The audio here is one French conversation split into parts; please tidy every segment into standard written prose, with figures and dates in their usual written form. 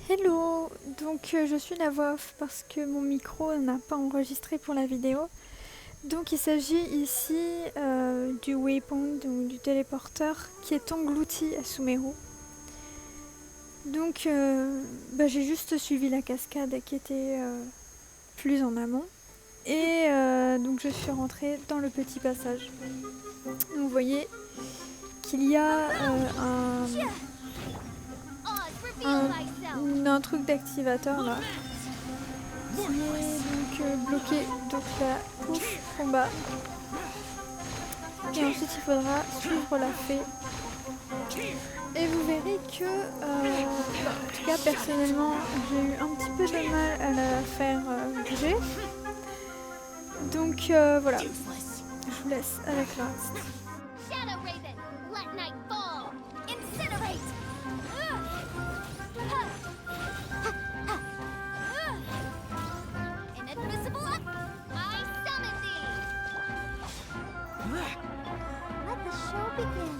Hello, donc je suis la voix off parce que mon micro n'a pas enregistré pour la vidéo. Donc il s'agit ici du waypoint, donc du téléporteur qui est englouti à Sumeru. Donc j'ai juste suivi la cascade qui était plus en amont. Et donc je suis rentrée dans le petit passage. Donc, vous voyez qu'il y a un truc d'activateur là qui est donc bloqué, donc là, pouf, combat. Et ensuite il faudra suivre la fée. Et vous verrez que, en tout cas personnellement, j'ai eu un petit peu de mal à la faire bouger. Donc voilà, je vous laisse avec le reste. Shadow Raven, let night fall! Incinerate! Inadmissible up! I summon thee! Let the show begin!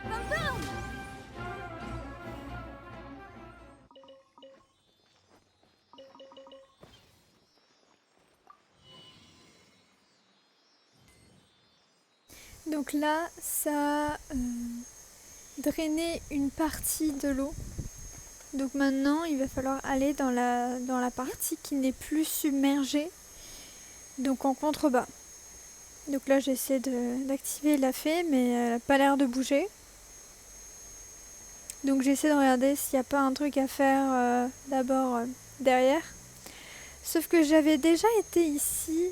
Boom boom! Donc là, ça a drainé une partie de l'eau. Donc maintenant, il va falloir aller dans la partie qui n'est plus submergée, donc en contrebas. Donc là, j'essaie d'activer la fée, mais elle n'a pas l'air de bouger. Donc j'essaie de regarder s'il n'y a pas un truc à faire d'abord derrière. Sauf que j'avais déjà été ici,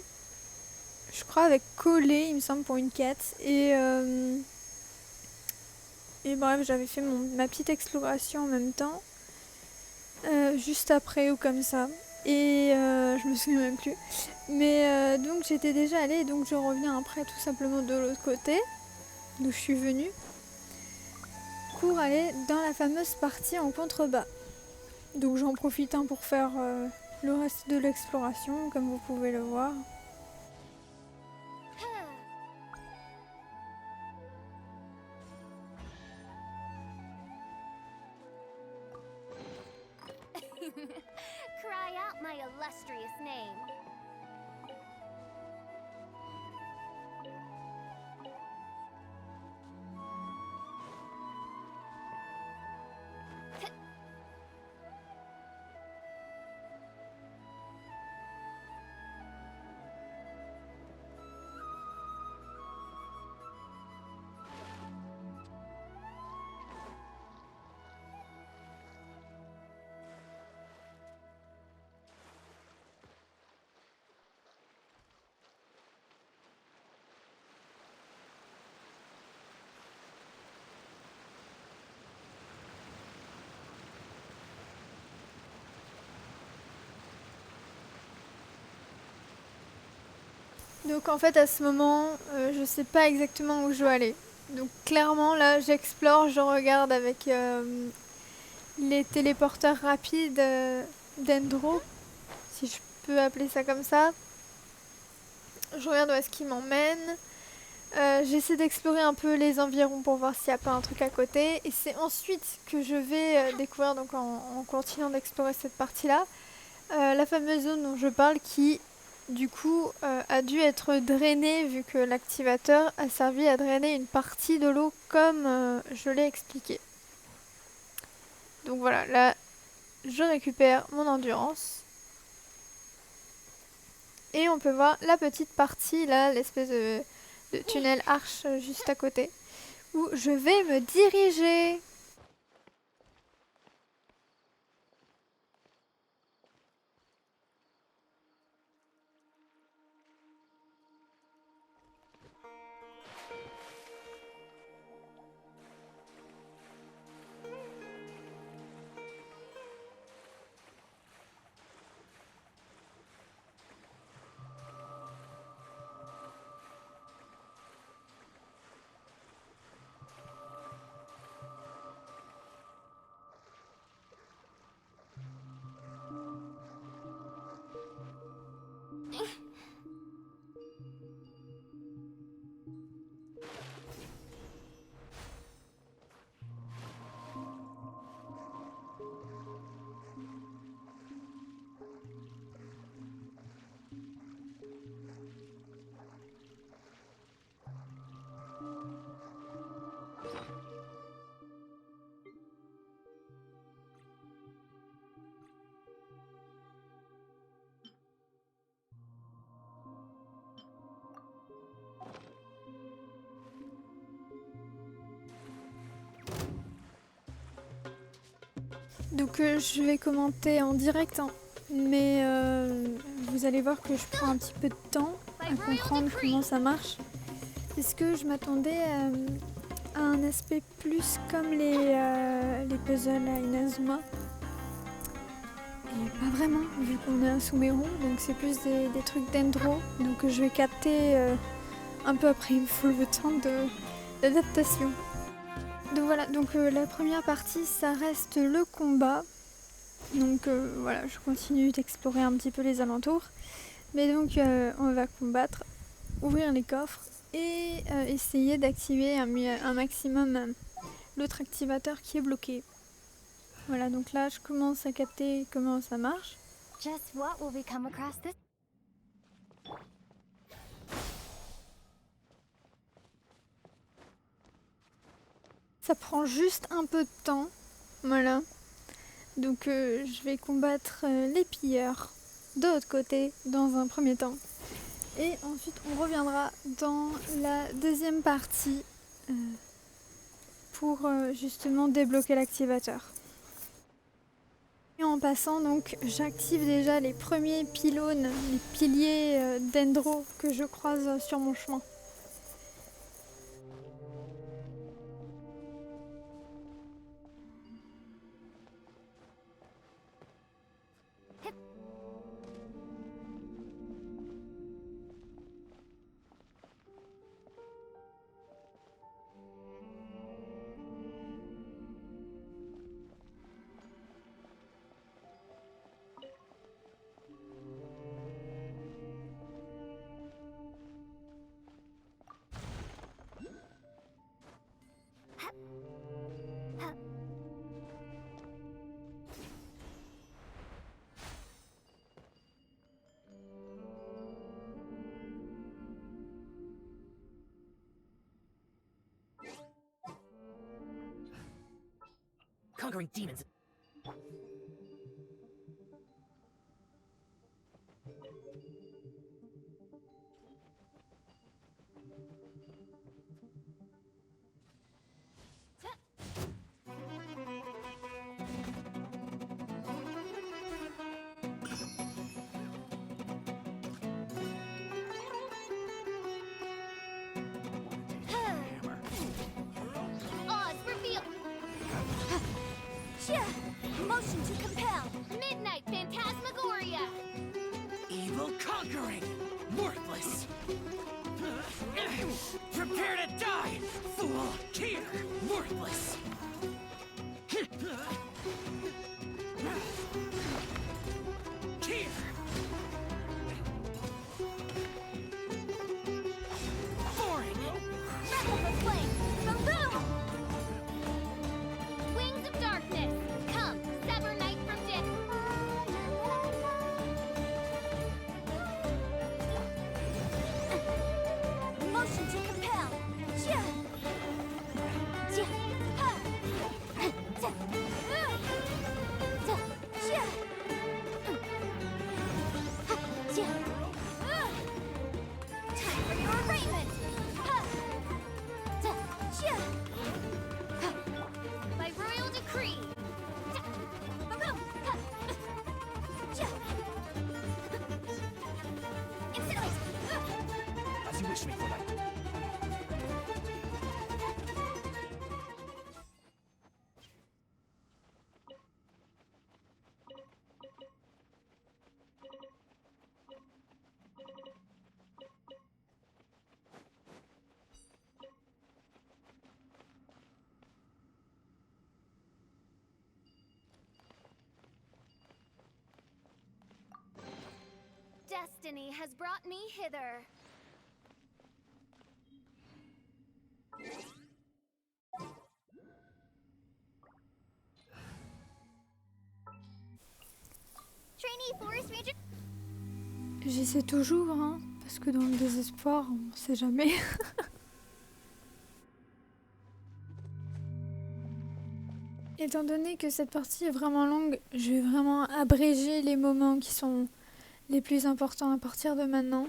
je crois avec Collet, il me semble, pour une quête. Et bref, j'avais fait ma petite exploration en même temps. Juste après ou comme ça. Et je me souviens même plus. Mais donc j'étais déjà allée, donc je reviens après tout simplement de l'autre côté, d'où je suis venue, pour aller dans la fameuse partie en contrebas. Donc j'en profite pour faire le reste de l'exploration, comme vous pouvez le voir. Cry out my illustrious name. Donc en fait à ce moment, je sais pas exactement où je dois aller. Donc clairement là j'explore, je regarde avec les téléporteurs rapides d'Endro, si je peux appeler ça comme ça. Je regarde où est-ce qu'il m'emmène. J'essaie d'explorer un peu les environs pour voir s'il n'y a pas un truc à côté. Et c'est ensuite que je vais découvrir, donc en continuant d'explorer cette partie-là, la fameuse zone dont je parle qui, du coup, a dû être drainée vu que l'activateur a servi à drainer une partie de l'eau comme je l'ai expliqué. Donc voilà, là, je récupère mon endurance. Et on peut voir la petite partie, là, l'espèce de tunnel arche juste à côté, où je vais me diriger. Donc je vais commenter en direct, hein, mais vous allez voir que je prends un petit peu de temps à comprendre comment ça marche. Parce que je m'attendais à un aspect plus comme les puzzles à Inazuma. Et pas vraiment, vu qu'on est un Sumeru, donc c'est plus des trucs d'Endro. Donc je vais capter un peu après, il me faut le temps d'adaptation. Donc voilà, donc la première partie, ça reste le combat. Donc voilà, je continue d'explorer un petit peu les alentours. Mais donc on va combattre, ouvrir les coffres et essayer d'activer un maximum l'autre activateur qui est bloqué. Voilà, donc là je commence à capter comment ça marche. Just what will we come across this? Ça prend juste un peu de temps, voilà. Donc je vais combattre les pilleurs de l'autre côté dans un premier temps. Et ensuite on reviendra dans la deuxième partie pour justement débloquer l'activateur. Et en passant, donc j'active déjà les premiers pylônes, les piliers d'Endro que je croise sur mon chemin. Conquering demons. Oz, reveal! Motion to compel! Midnight Phantasmagoria! Evil conquering. Worthless. Prepare to die, fool. Here. Worthless. Here. Boring. Wrath of Flame! Boom! Wings of Darkness! Come, sever night from day! Motion to compel! Time for your arraignment! By royal decree! Incinerate! As you wish me for life. Destiny has brought me hither. Trainee Forest Ranger. J'essaie toujours, hein, parce que dans le désespoir, on sait jamais. Étant donné que cette partie est vraiment longue, je vais vraiment abréger les moments qui sont les plus importants à partir de maintenant.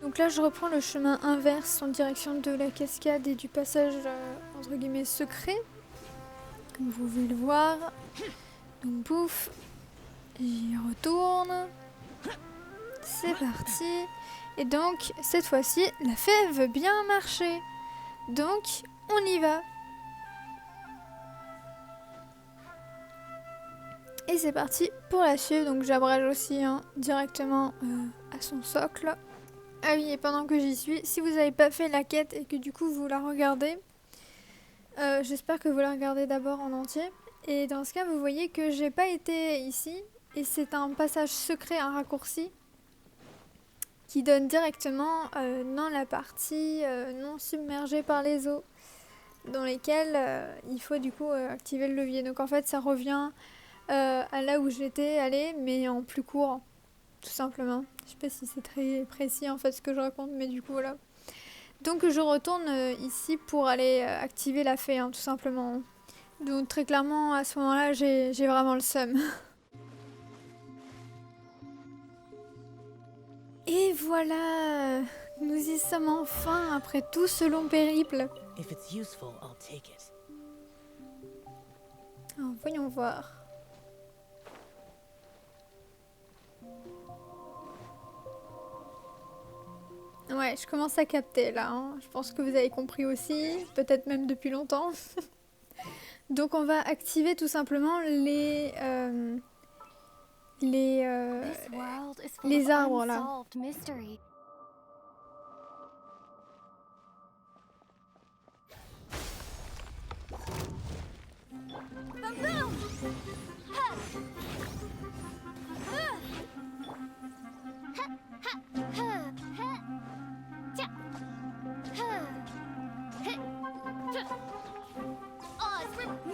Donc là, je reprends le chemin inverse en direction de la cascade et du passage entre guillemets secret. comme vous pouvez le voir. Donc pouf, j'y retourne. C'est parti. Et donc cette fois-ci, la fée veut bien marcher. Donc on y va. Et c'est parti pour la suivre. Donc j'abrège aussi directement à son socle. Ah oui, et pendant que j'y suis, si vous n'avez pas fait la quête et que du coup vous la regardez, j'espère que vous la regardez d'abord en entier. Et dans ce cas, vous voyez que j'ai pas été ici. Et c'est un passage secret, un raccourci, qui donne directement dans la partie non submergée par les eaux, dans lesquelles il faut du coup activer le levier. Donc en fait, ça revient à là où j'étais allée, mais en plus court, tout simplement. Je sais pas si c'est très précis en fait ce que je raconte, mais du coup voilà. Donc je retourne ici pour aller activer la fée, tout simplement. Donc très clairement à ce moment-là j'ai vraiment le seum. Et voilà, nous y sommes enfin après tout ce long périple. If it's useful, I'll take it. Alors, voyons voir. Ouais, je commence à capter là. Je pense que vous avez compris aussi, peut-être même depuis longtemps. Donc on va activer tout simplement les arbres là.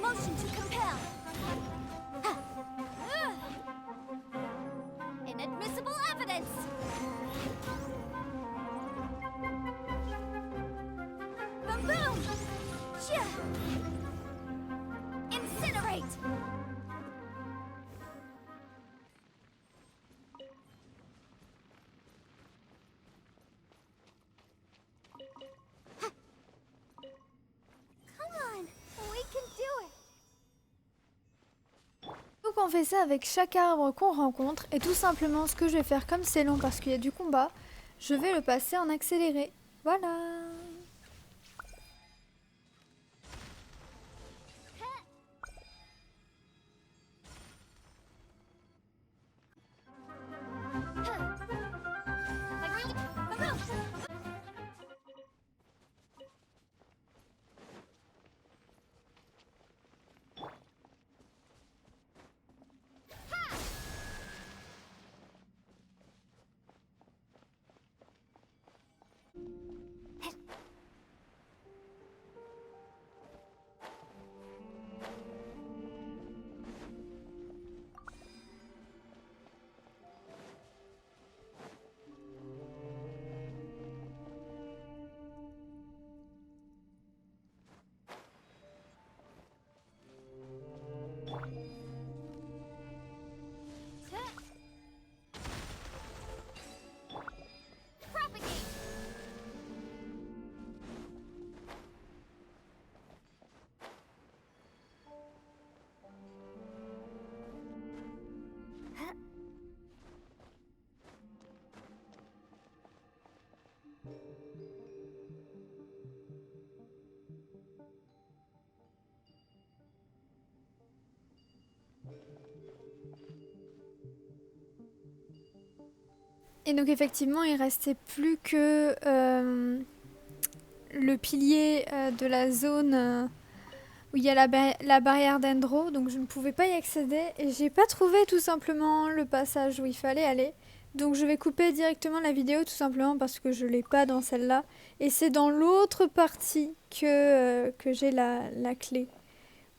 Motion to compel. Inadmissible evidence. Boom boom. Incinerate. Come on, we can do it. Donc on fait ça avec chaque arbre qu'on rencontre et tout simplement ce que je vais faire comme c'est long parce qu'il y a du combat, je vais le passer en accéléré. Voilà. Et donc effectivement, il restait plus que le pilier de la zone où il y a la barrière d'Endro, donc je ne pouvais pas y accéder et j'ai pas trouvé tout simplement le passage où il fallait aller. Donc je vais couper directement la vidéo tout simplement parce que je l'ai pas dans celle-là et c'est dans l'autre partie que j'ai la clé.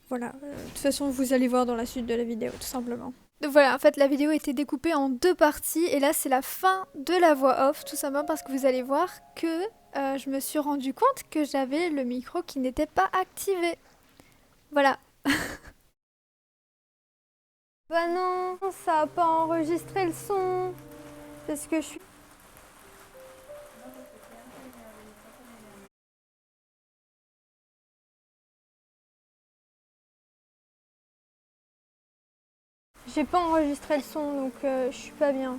Voilà, de toute façon vous allez voir dans la suite de la vidéo tout simplement. Donc voilà, en fait la vidéo était découpée en deux parties et là c'est la fin de la voix off, tout simplement parce que vous allez voir que je me suis rendu compte que j'avais le micro qui n'était pas activé. Voilà. Bah non, ça a pas enregistré le son, parce que je suis... J'ai pas enregistré le son, donc je suis pas bien.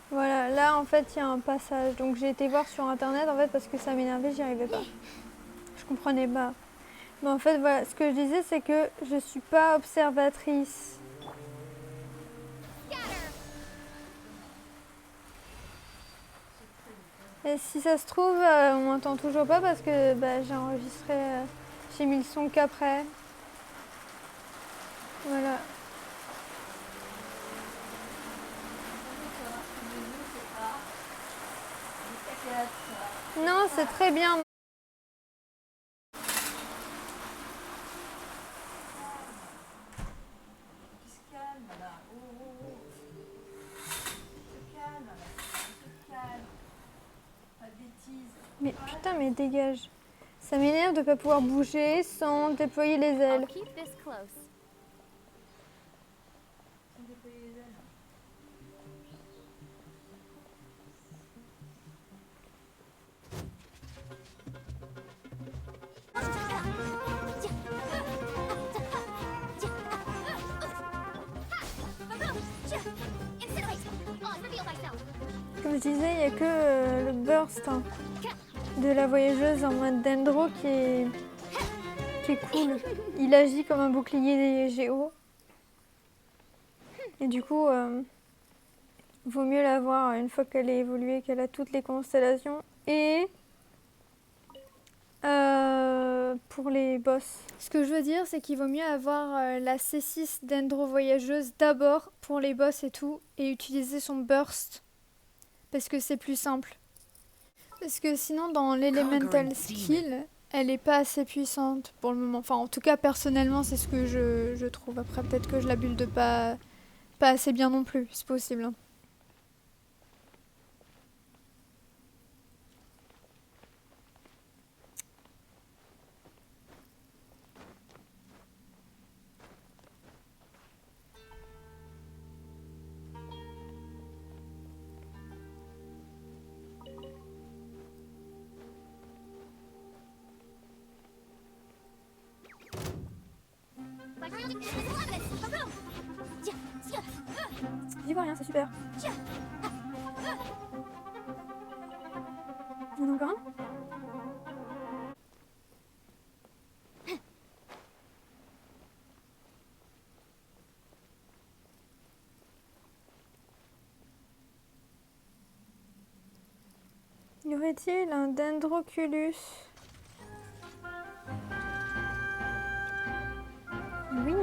Voilà, là en fait il y a un passage, donc j'ai été voir sur internet en fait parce que ça m'énervait, j'y arrivais pas. Je comprenais pas. Mais en fait voilà, ce que je disais c'est que je suis pas observatrice. Et si ça se trouve, on m'entend toujours pas parce que bah, j'ai enregistré, j'ai mis le son qu'après. Voilà. Non, c'est très bien. Mais putain, mais dégage. Ça m'énerve de pas pouvoir bouger sans déployer les ailes. I'll keep this close. Incinerate! I'll reveal myself. Comme je disais, il n'y a que le burst hein, de la voyageuse en mode dendro qui est cool. Il agit comme un bouclier géo. Et du coup, vaut mieux l'avoir une fois qu'elle est évoluée, qu'elle a toutes les constellations. Et pour les boss. Ce que je veux dire, c'est qu'il vaut mieux avoir la C6 dendro voyageuse d'abord pour les boss et tout, et utiliser son burst. Parce que c'est plus simple. Parce que sinon, dans l'Elemental Skill, elle est pas assez puissante pour le moment. Enfin, en tout cas, personnellement, c'est ce que je trouve. Après, peut-être que je la build pas assez bien non plus. C'est possible. Hein. J'y vois rien, c'est super. Il y en a encore un ? Y aurait-il un Dendroculus ? Oui.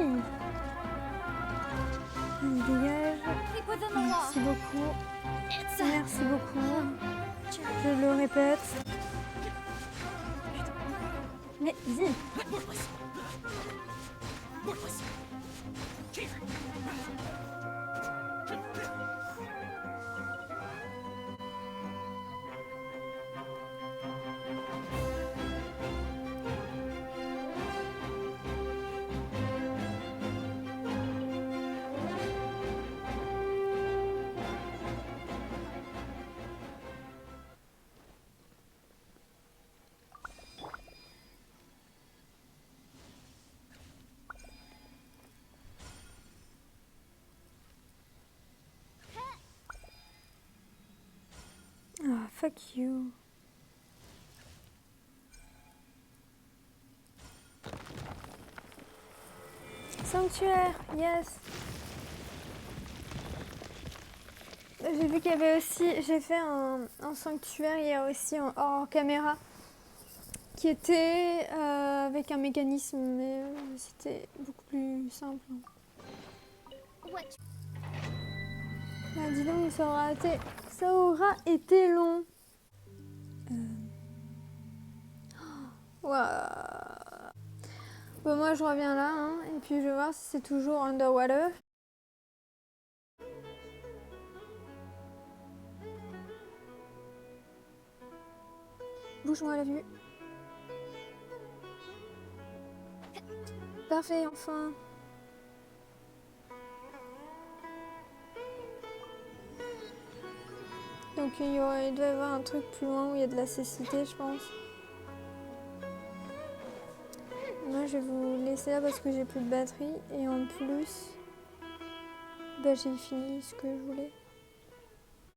Il dégage. Merci beaucoup. Merci beaucoup. Je le répète. Mais dis. Worthless. Worthless. Here. Ah, fuck you. Sanctuaire, yes. J'ai vu qu'il y avait aussi, j'ai fait un sanctuaire hier aussi en hors caméra qui était avec un mécanisme, mais c'était beaucoup plus simple. What? Ah, dis donc, ça aura été long. Ouah. Bon, moi je reviens là, hein, et puis je vais voir si c'est toujours underwater. Bouge-moi la vue. Parfait, enfin. Donc il doit y avoir un truc plus loin où il y a de la cécité, je pense. Moi, je vais vous laisser là parce que j'ai plus de batterie et en plus, bah, j'ai fini ce que je voulais.